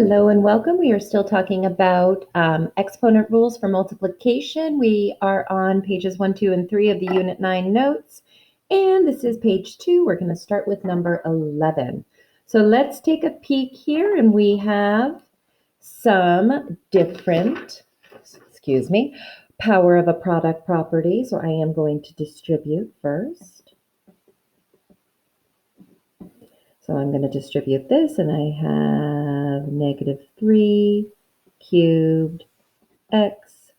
Hello and welcome. We are still talking about exponent rules for multiplication. We are on pages 1, 2, and 3 of the Unit 9 notes. And this is page 2. We're going to start with number 11. So let's take a peek here, and we have some different, power of a product property. So I am going to distribute first. So I'm going to distribute this, and I have -3 cubed x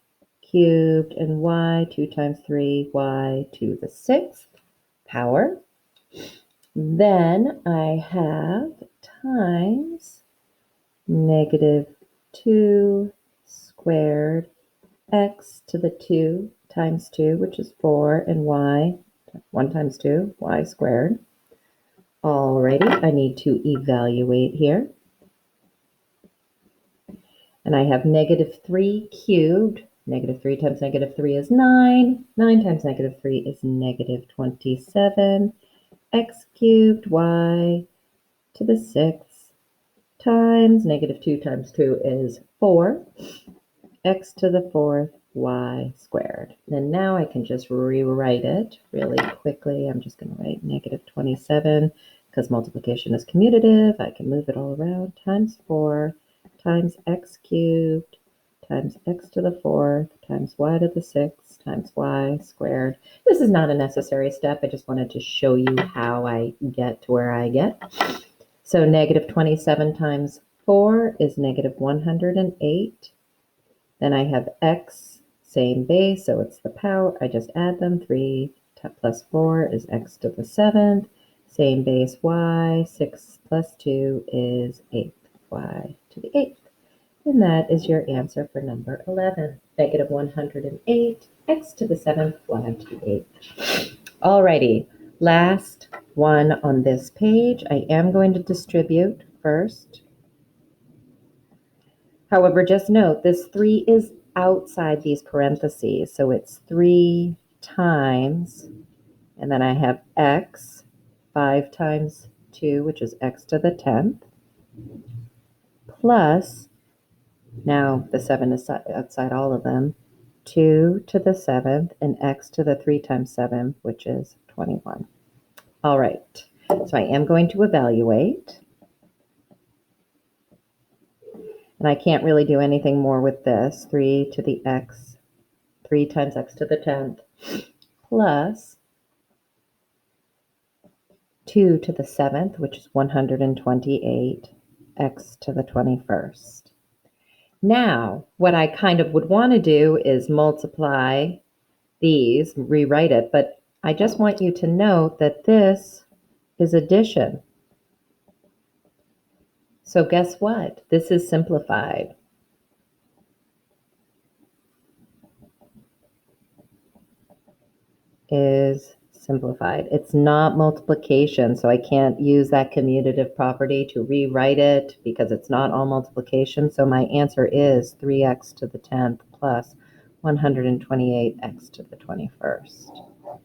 cubed and y 2 times 3 y to the 6th power. Then I have times -2 squared x to the 2 times 2, which is 4, and y, 1 times 2, y squared. Alrighty, I need to evaluate here. And I have -3 cubed. -3 times -3 is 9. 9 times -3 is -27. X cubed y to the 6th times -2 times 2 is 4. X to the 4th y squared. And now I can just rewrite it really quickly. I'm just going to write -27 because multiplication is commutative. I can move it all around, times 4 times x cubed times x to the 4th times y to the 6th times y squared. This is not a necessary step. I just wanted to show you how I get to where I get. So -27 times 4 is -108. Then I have x, same base, so it's the power. I just add them. 3 plus 4 is x to the 7th. Same base y. 6 plus 2 is 8, y to the 8th. And that is your answer for number 11. -108, x to the 7th, y to the 8th. Alrighty, last one on this page. I am going to distribute first. However, just note this 3 is outside these parentheses, so it's 3 times, and then I have x, 5 times 2, which is x to the 10th, plus, now the 7 is outside all of them, 2 to the 7th, and x to the 3 times 7, which is 21. All right, so I am going to evaluate. And I can't really do anything more with this. 3 to the x, 3 times x to the 10th, plus 2 to the 7th, which is 128, x to the 21st. Now, what I kind of would want to do is multiply these, rewrite it, but I just want you to note that this is addition. So guess what? This is simplified. Is simplified. It's not multiplication, so I can't use that commutative property to rewrite it because it's not all multiplication. So my answer is 3x to the 10th plus 128x to the 21st.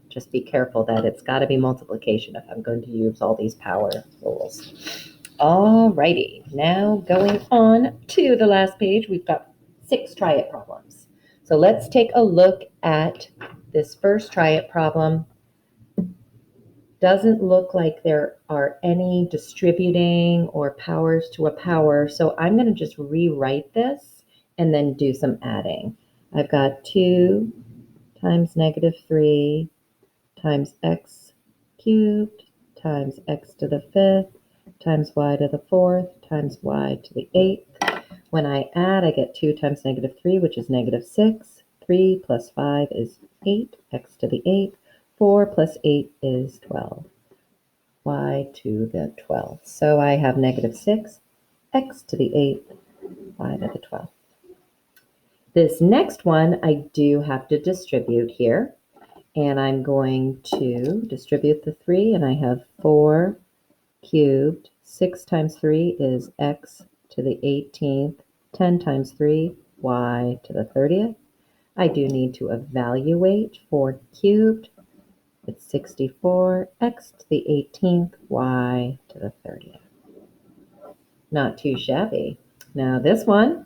Just be careful that it's got to be multiplication if I'm going to use all these power rules. All righty, now going on to the last page, we've got 6 try-it problems. So let's take a look at this first try-it problem. Doesn't look like there are any distributing or powers to a power, so I'm going to just rewrite this and then do some adding. I've got 2 times -3 times x cubed times x to the 5th times y to the 4th times y to the 8th. When I add, I get 2 times -3, which is -6. 3 plus 5 is 8, x to the 8th. 4 plus 8 is 12, y to the 12th. So I have -6, x to the 8th, y to the 12th. This next one, I do have to distribute here. And I'm going to distribute the 3, and I have 4 cubed. 6 times 3 is x to the 18th. 10 times 3, y to the 30th. I do need to evaluate 4 cubed. It's 64, x to the 18th, y to the 30th. Not too shabby. Now this one,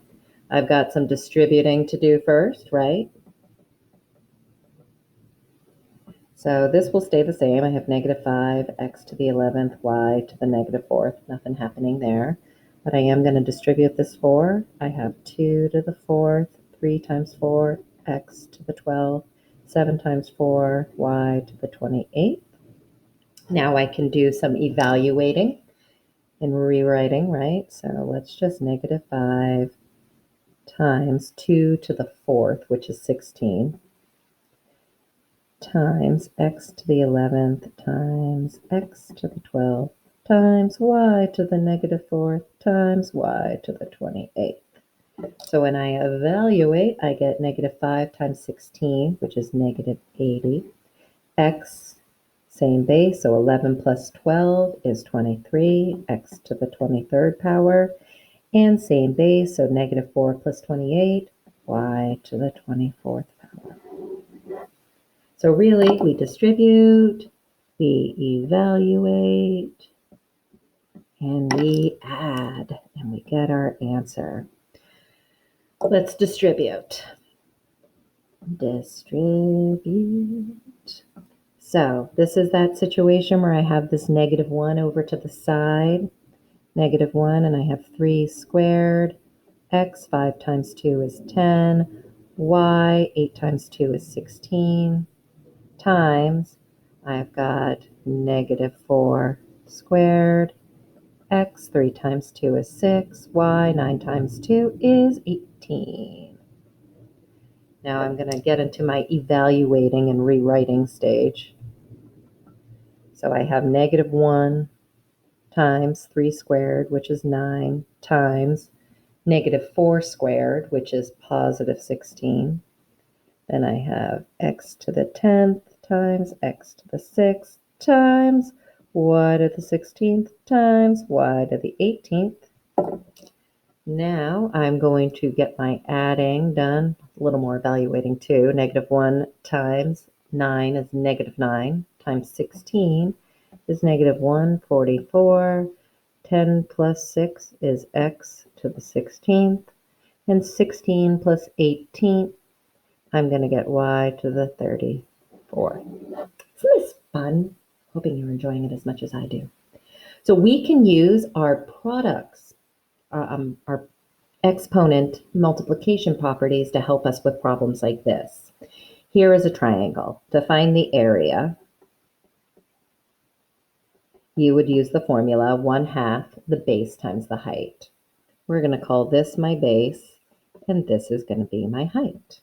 I've got some distributing to do first, right? So this will stay the same. I have negative 5, x to the 11th, y to the negative 4th. Nothing happening there. But I am going to distribute this 4. I have 2 to the 4th, 3 times 4, x to the 12th, 7 times 4, y to the 28th. Now I can do some evaluating and rewriting, right? So let's just negative 5 times 2 to the 4th, which is 16, times x to the 11th times x to the 12th times y to the negative 4th times y to the 28th. So when I evaluate, I get negative 5 times 16, which is negative 80. X, same base, so 11 plus 12 is 23, x to the 23rd power. And same base, so negative 4 plus 28, y to the 24th power. So really, we distribute, we evaluate, and we add, and we get our answer. Let's distribute. Distribute. So this is that situation where I have this negative 1 over to the side, negative 1, and I have 3 squared. X, 5 times 2 is 10. Y, 8 times 2 is 16. Times, I've got negative 4 squared. X, 3 times 2 is 6. Y, 9 times 2 is 18. Now I'm going to get into my evaluating and rewriting stage. So I have negative 1 times 3 squared, which is 9, times negative 4 squared, which is positive 16. Then I have x to the 10th times x to the 6th times y to the 16th times y to the 18th. Now I'm going to get my adding done, a little more evaluating too. Negative 1 times 9 is negative 9 times 16 is negative 144. 10 plus 6 is x to the 16th. And 16 plus 18, I'm going to get y to the 34th. Isn't this fun? Hoping you're enjoying it as much as I do. So we can use our products, our exponent multiplication properties to help us with problems like this. Here is a triangle. To find the area, you would use the formula 1/2 the base times the height. We're going to call this my base, and this is going to be my height.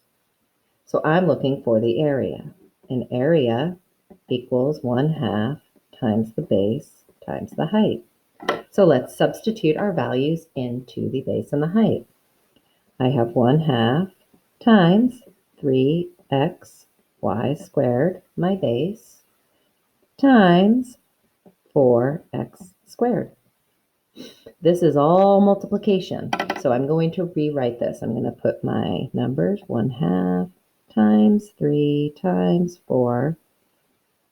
So I'm looking for the area. An area equals 1/2 times the base times the height. So let's substitute our values into the base and the height. I have 1/2 times 3x y squared, my base, times 4x squared. This is all multiplication. So I'm going to rewrite this. I'm going to put my numbers 1/2 times 3 times 4.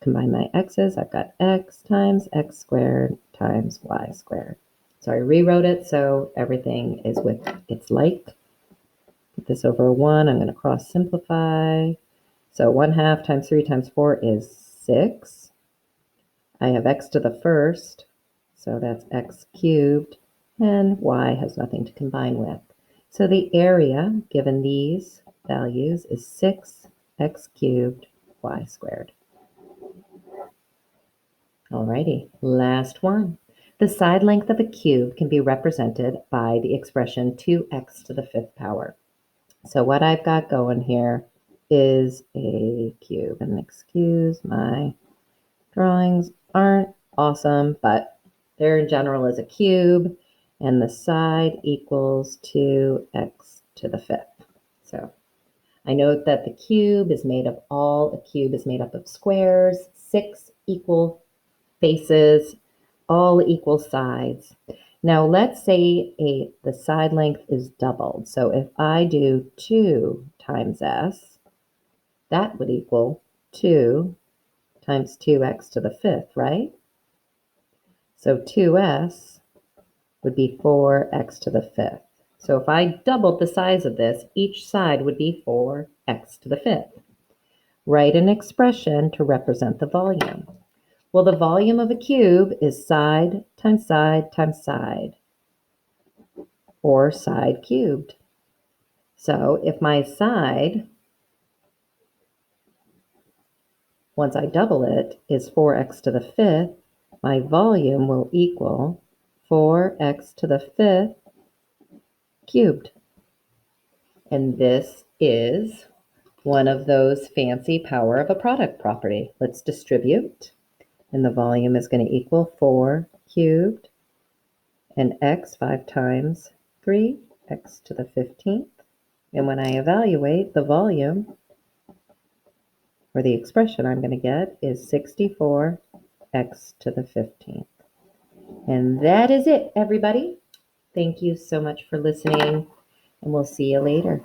Combine my x's. I've got x times x squared times y squared. So I rewrote it so everything is with its like. Put this over 1. I'm going to cross simplify. So 1/2 times 3 times 4 is 6. I have x to the first, so that's x cubed, and y has nothing to combine with. So the area, given these values, is 6x cubed y squared. Alrighty, last one. The side length of a cube can be represented by the expression 2x to the 5th power. So what I've got going here is a cube, and excuse my drawings aren't awesome, but there in general is a cube, and the side equals 2x to the 5th. So I note that the cube is made up of squares, 6 equal faces, all equal sides. Now let's say the side length is doubled. So if I do 2 times s, that would equal 2 times 2x to the 5th, right? So 2s would be 4x to the 5th. So if I doubled the size of this, each side would be 4x to the fifth. Write an expression to represent the volume. Well, the volume of a cube is side times side times side, or side cubed. So if my side, once I double it, is 4x to the fifth, my volume will equal 4x to the fifth cubed. And this is one of those fancy power of a product property. Let's distribute. And the volume is going to equal 4 cubed and x 5 times 3, x to the 15th. And when I evaluate, the volume, or the expression I'm going to get, is 64 x to the 15th. And that is it, everybody. Thank you so much for listening, and we'll see you later.